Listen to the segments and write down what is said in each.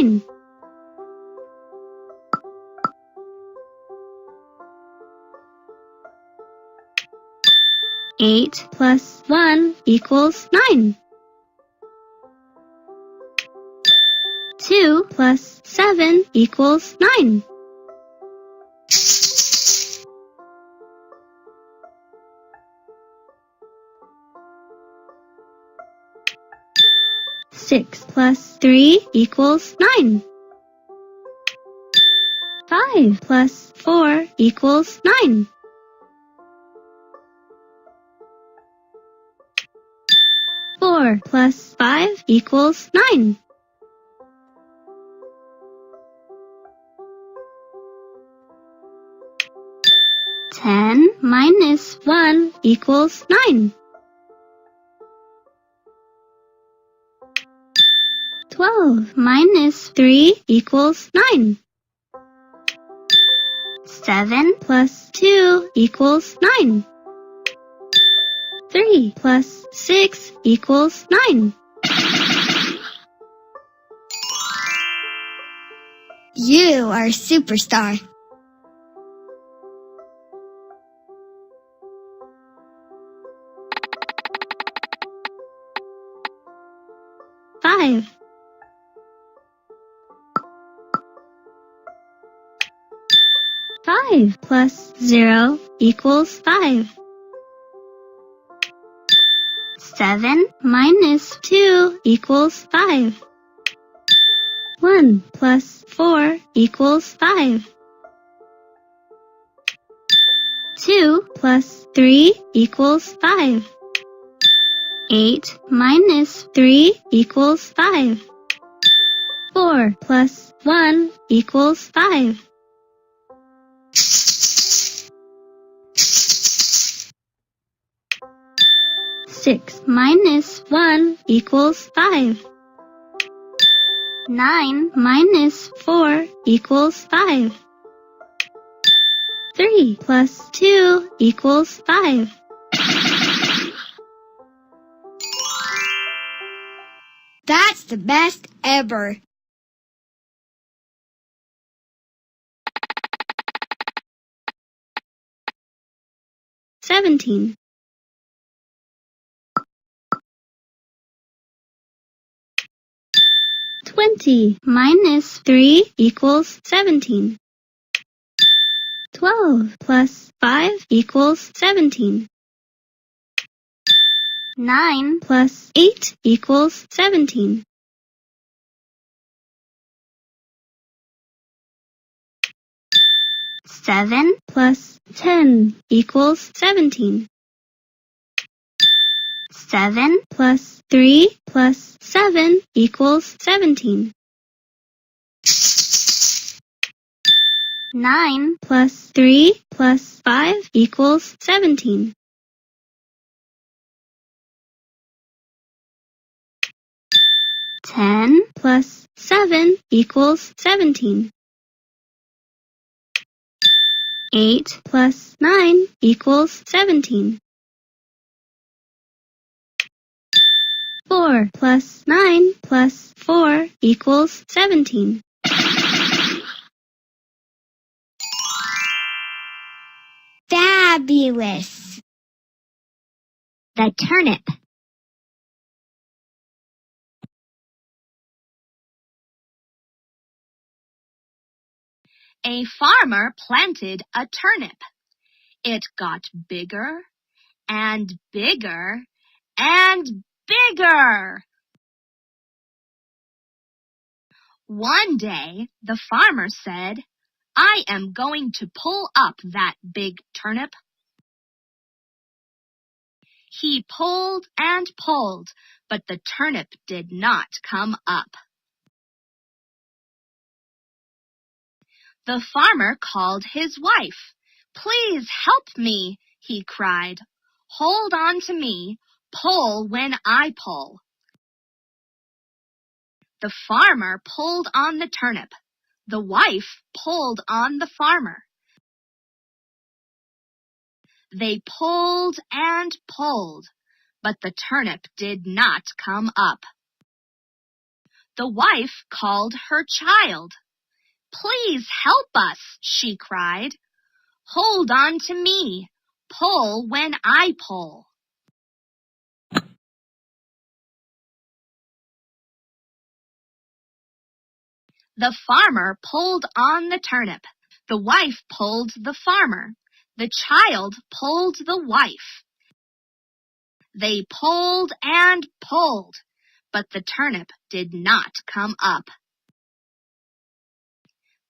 9. 8 plus 1 equals 9. 2 plus 7 equals 9. 6 plus 3 equals 9. 5 plus 4 equals 9. 4 plus 5 equals 9. 10 minus 1 equals 9. 12 minus 3 equals 9. 7 plus 2 equals 9. 3 plus 6 equals 9. You are a superstar. Five. 5 plus 0 equals 5. 7 minus 2 equals 5. 1 plus 4 equals 5. 2 plus 3 equals 5. 8 minus 3 equals 5. 4 plus 1 equals 5. 6 minus 1 equals 5. 9 minus 4 equals 5. 3 plus 2 equals 5. That's the best ever. $17. 20 minus 3 equals 17. 12 plus 5 equals 17. 9 plus 8 equals 17. 7 plus 10 equals 17. 7 plus 3 plus 7 equals 17. 9 plus 3 plus 5 equals 17. 10 plus 7 equals 17. 8 plus 9 equals 17. 4 plus 9 plus 4 equals 17. Fabulous. The turnip. A farmer planted a turnip. It got bigger and bigger and bigger. One day, the farmer said, "I am going to pull up that big turnip." He pulled and pulled, but the turnip did not come up. The farmer called his wife. "Please help me," he cried. "Hold on to me. Pull when I pull." The farmer pulled on the turnip. The wife pulled on the farmer. They pulled and pulled, but the turnip did not come up. The wife called her child. Please help us, she cried. Hold on to me. Pull when I pull. The farmer pulled on the turnip. The wife pulled the farmer. The child pulled the wife. They pulled and pulled, but the turnip did not come up.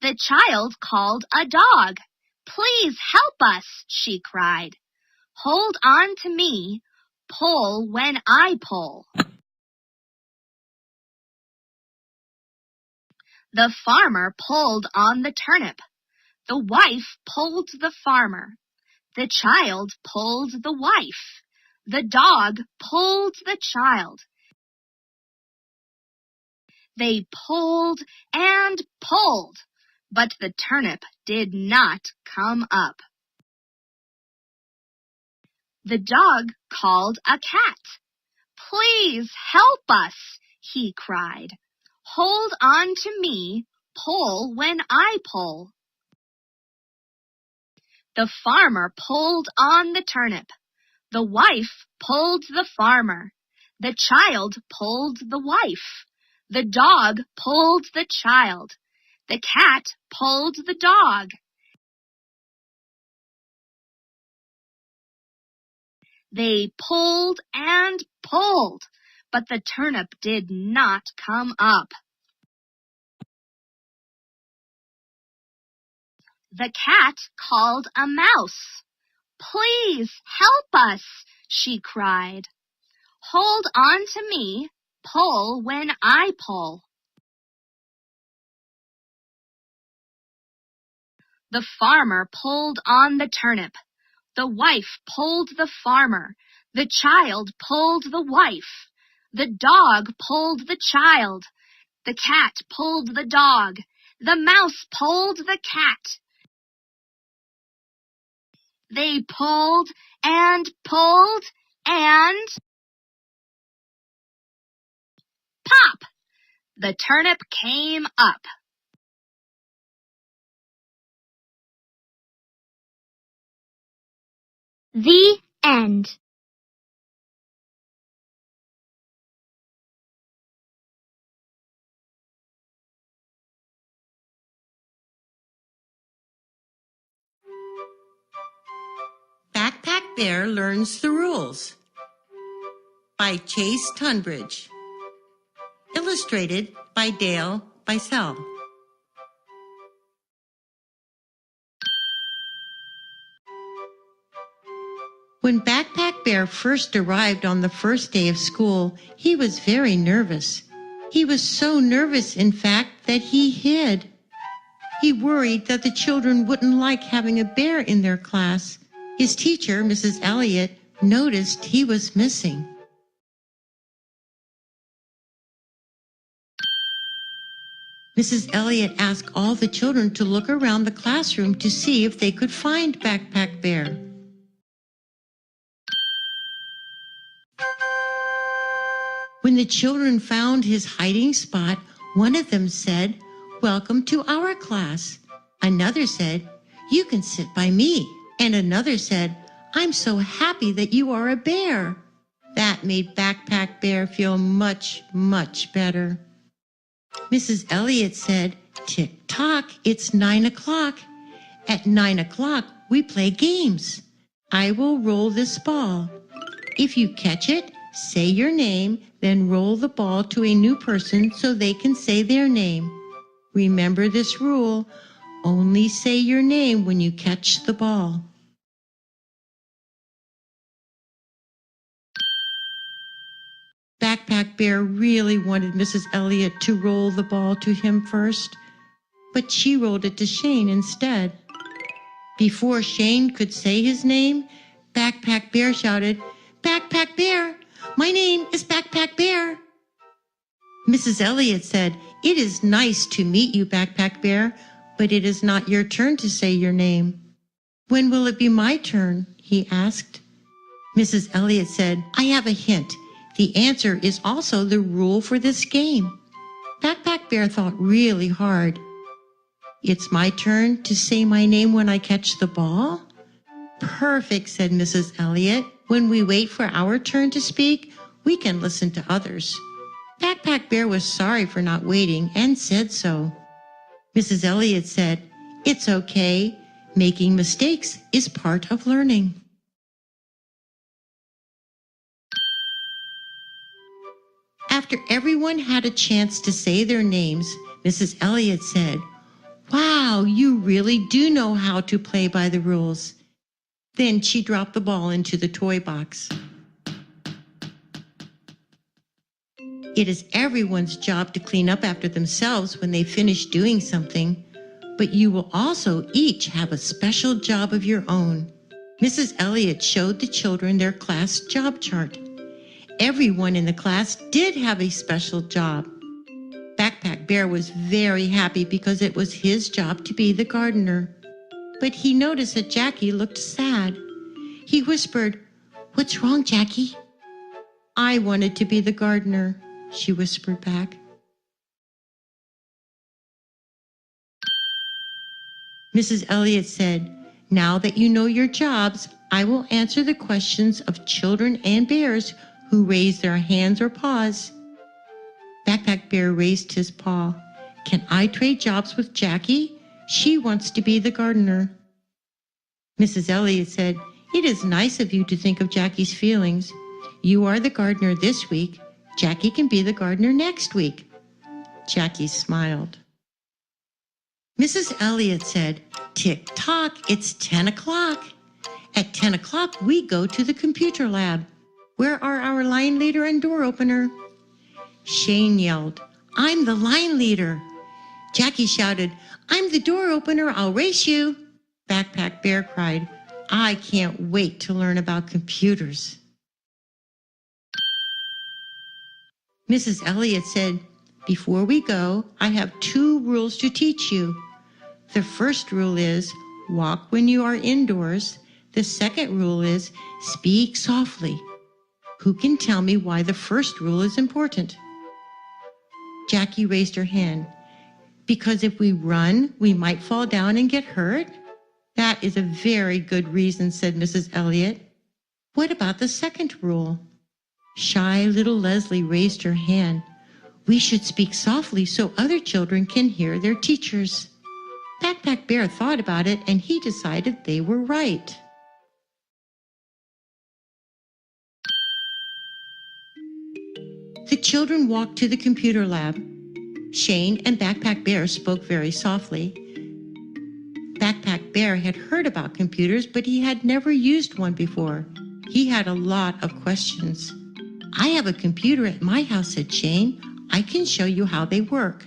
The child called a dog. Please help us, she cried. Hold on to me. Pull when I pull. The farmer pulled on the turnip. The wife pulled the farmer. The child pulled the wife. The dog pulled the child. They pulled and pulled, but the turnip did not come up. The dog called a cat. Please help us, he cried. Hold on to me. Pull when I pull. The farmer pulled on the turnip. The wife pulled the farmer. The child pulled the wife. The dog pulled the child. The cat pulled the dog. They pulled and pulled, but the turnip did not come up. The cat called a mouse. Please help us, she cried. Hold on to me. Pull when I pull. The farmer pulled on the turnip. The wife pulled the farmer. The child pulled the wife. The dog pulled the child. The cat pulled the dog. The mouse pulled the cat. They pulled and pulled and pop! The turnip came up. The end. Backpack Bear Learns the Rules by Chase Tunbridge. Illustrated by Dale Beisel. When Backpack Bear first arrived on the first day of school, he was very nervous. He was so nervous, in fact, that he hid. He worried that the children wouldn't like having a bear in their class. His teacher, Mrs. Elliott, noticed he was missing. Mrs. Elliott asked all the children to look around the classroom to see if they could find Backpack Bear. When the children found his hiding spot, one of them said, "Welcome to our class." Another said, "You can sit by me." And another said, "I'm so happy that you are a bear." That made Backpack Bear feel much, much better. Mrs. Elliott said, "Tick-tock, it's 9 o'clock. At 9 o'clock, we play games. I will roll this ball. If you catch it, say your name, then roll the ball to a new person so they can say their name. Remember this rule, only say your name when you catch the ball." Backpack Bear really wanted Mrs. Elliott to roll the ball to him first, but she rolled it to Shane instead. Before Shane could say his name, Backpack Bear shouted, "Backpack Bear! My name is Backpack Bear!" Mrs. Elliott said, "It is nice to meet you, Backpack Bear, but it is not your turn to say your name." "When will it be my turn?" he asked. Mrs. Elliott said, "I have a hint. The answer is also the rule for this game. Backpack Bear thought really hard. It's my turn to say my name when I catch the ball? Perfect, said Mrs. Elliot. When we wait for our turn to speak, we can listen to others. Backpack Bear was sorry for not waiting and said so. Mrs. Elliot said, "It's okay. Making mistakes is part of learning." After everyone had a chance to say their names, Mrs. Elliot said, "Wow, you really do know how to play by the rules." Then she dropped the ball into the toy box. It is everyone's job to clean up after themselves when they finish doing something, but you will also each have a special job of your own. Mrs. Elliot showed the children their class job chart. Everyone in the class did have a special job. Backpack Bear was very happy because it was his job to be the gardener. But he noticed that Jackie looked sad. He whispered, "What's wrong, Jackie?" "I wanted to be the gardener," she whispered back. Mrs. Elliot said, "Now that you know your jobs, I will answer the questions of children and bears who raise their hands or paws." Backpack Bear raised his paw. "Can I trade jobs with Jackie? She wants to be the gardener." Mrs. Elliot said, "It is nice of you to think of Jackie's feelings. You are the gardener this week. Jackie can be the gardener next week." Jackie smiled. Mrs. Elliot said, "Tick-tock, it's 10 o'clock. At 10 o'clock, we go to the computer lab. Where are our line leader and door opener?" Shane yelled, "I'm the line leader." Jackie shouted, "I'm the door opener, I'll race you." Backpack Bear cried, "I can't wait to learn about computers." Mrs. Elliot said, "Before we go, I have 2 rules to teach you. The first rule is walk when you are indoors. The second rule is speak softly. Who can tell me why the first rule is important?" Jackie raised her hand. "Because if we run, we might fall down and get hurt?" "That is a very good reason," said Mrs. Elliot. "What about the second rule?" Shy little Leslie raised her hand. "We should speak softly so other children can hear their teachers." Backpack Bear thought about it and he decided they were right. The children walked to the computer lab. Shane and Backpack Bear spoke very softly. Backpack Bear had heard about computers, but he had never used one before. He had a lot of questions. "I have a computer at my house," said Shane. "I can show you how they work."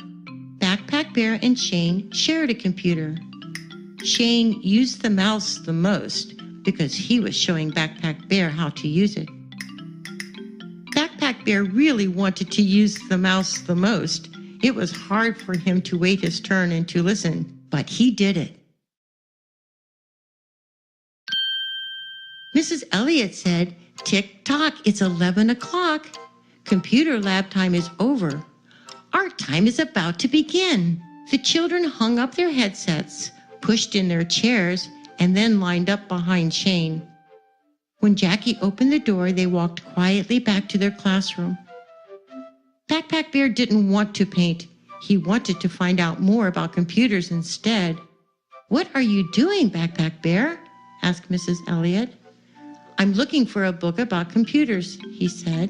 Backpack Bear and Shane shared a computer. Shane used the mouse the most because he was showing Backpack Bear how to use it. Backpack Bear really wanted to use the mouse the most. It was hard for him to wait his turn and to listen, but he did it. Mrs. Elliot said, "Tick-tock, it's 11 o'clock. Computer lab time is over. Our time is about to begin." The children hung up their headsets, pushed in their chairs, and then lined up behind Shane. When Jackie opened the door, they walked quietly back to their classroom. Backpack Bear didn't want to paint. He wanted to find out more about computers instead. "What are you doing, Backpack Bear?" asked Mrs. Elliot. "I'm looking for a book about computers," he said.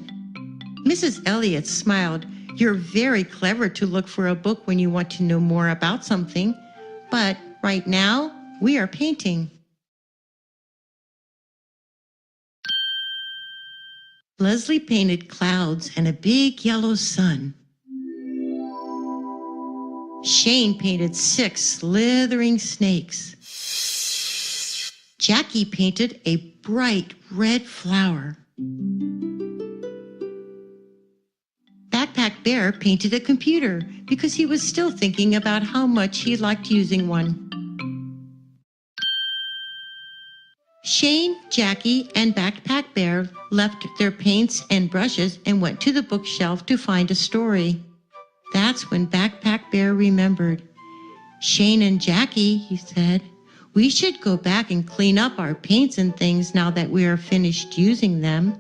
Mrs. Elliot smiled. "You're very clever to look for a book when you want to know more about something. But right now, we are painting." Leslie painted clouds and a big yellow sun. Shane painted 6 slithering snakes. Jackie painted a bright red flower. Backpack Bear painted a computer because he was still thinking about how much he liked using one. Shane, Jackie, and Backpack Bear left their paints and brushes and went to the bookshelf to find a story. That's when Backpack Bear remembered. Shane and Jackie, he said, we should go back and clean up our paints and things now that we are finished using them.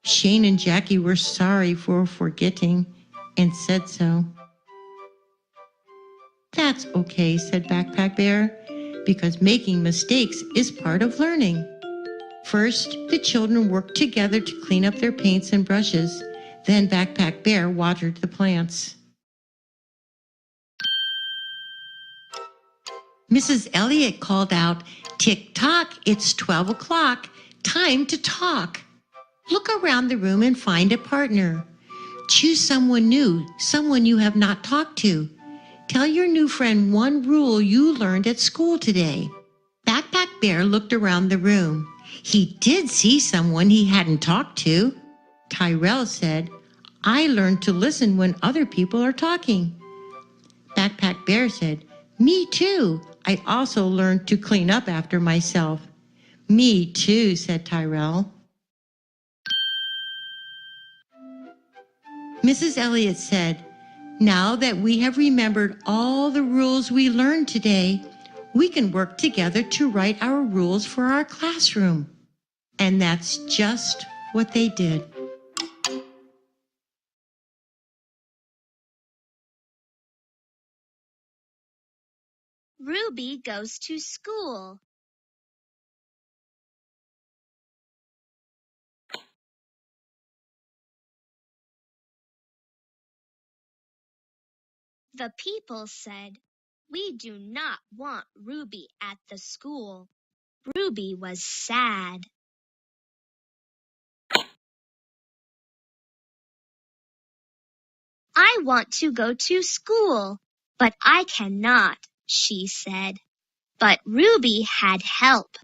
Shane and Jackie were sorry for forgetting and said so. That's okay, said Backpack Bear, because making mistakes is part of learning. First, the children worked together to clean up their paints and brushes. Then Backpack Bear watered the plants. Mrs. Elliot called out, "Tick-tock, it's 12 o'clock. Time to talk." Look around the room and find a partner. Choose someone new, someone you have not talked to. Tell your new friend one rule you learned at school today. Backpack Bear looked around the room. He did see someone he hadn't talked to. Tyrell said, "I learned to listen when other people are talking." Backpack Bear said, "Me too. I also learned to clean up after myself." "Me too," said Tyrell. Mrs. Elliot said, "Now that we have remembered all the rules we learned today, we can work together to write our rules for our classroom." And that's just what they did. Ruby goes to school. The people said, "We do not want Ruby at the school." Ruby was sad. "I want to go to school, but I cannot," she said. But Ruby had help.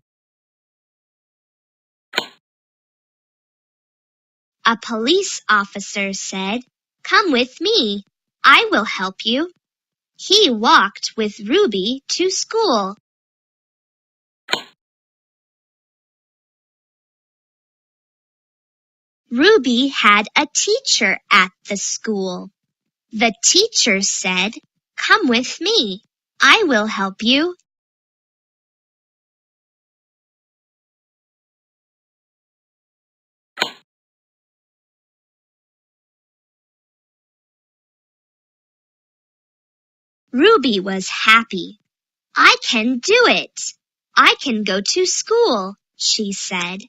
A police officer said, "Come with me. I will help you." He walked with Ruby to school. Ruby had a teacher at the school. The teacher said, "Come with me. I will help you." Ruby was happy. "I can do it. I can go to school," she said.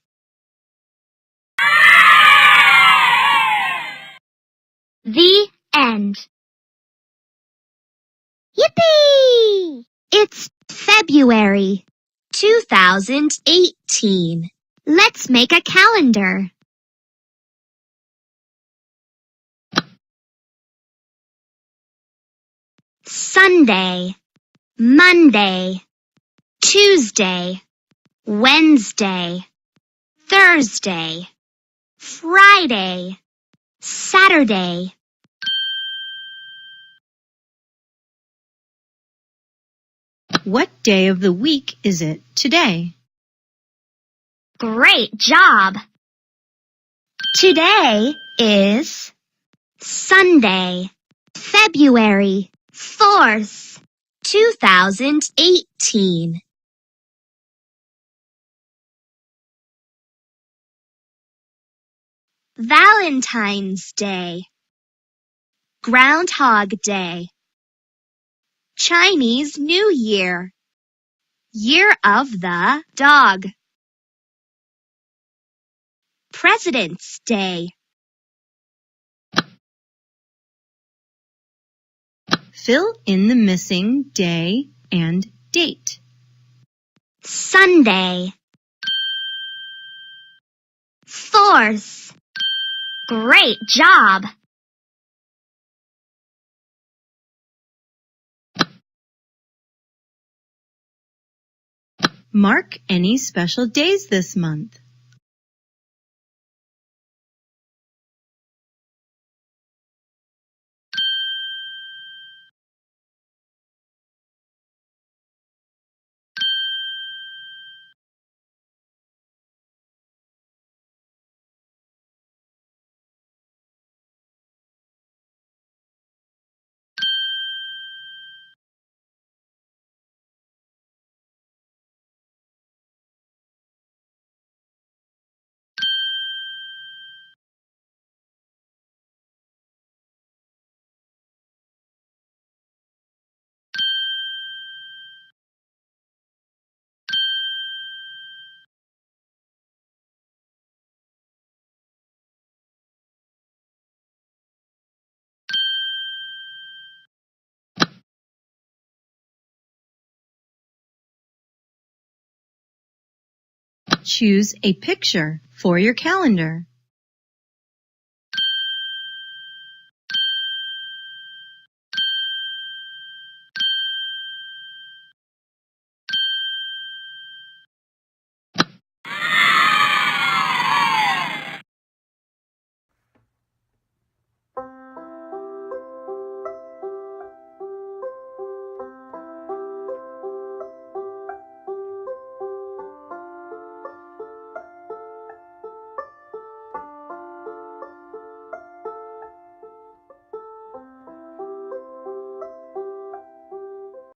The end. Yippee! It's February 2018. Let's make a calendar. Sunday, Monday, Tuesday, Wednesday, Thursday, Friday, Saturday. What day of the week is it today? Great job! Today is Sunday, February 4th, 2018. Valentine's Day, Groundhog Day, Chinese New Year, Year of the Dog, President's Day. Fill in the missing day and date. Sunday, 4th. Great job! Mark any special days this month. Choose a picture for your calendar.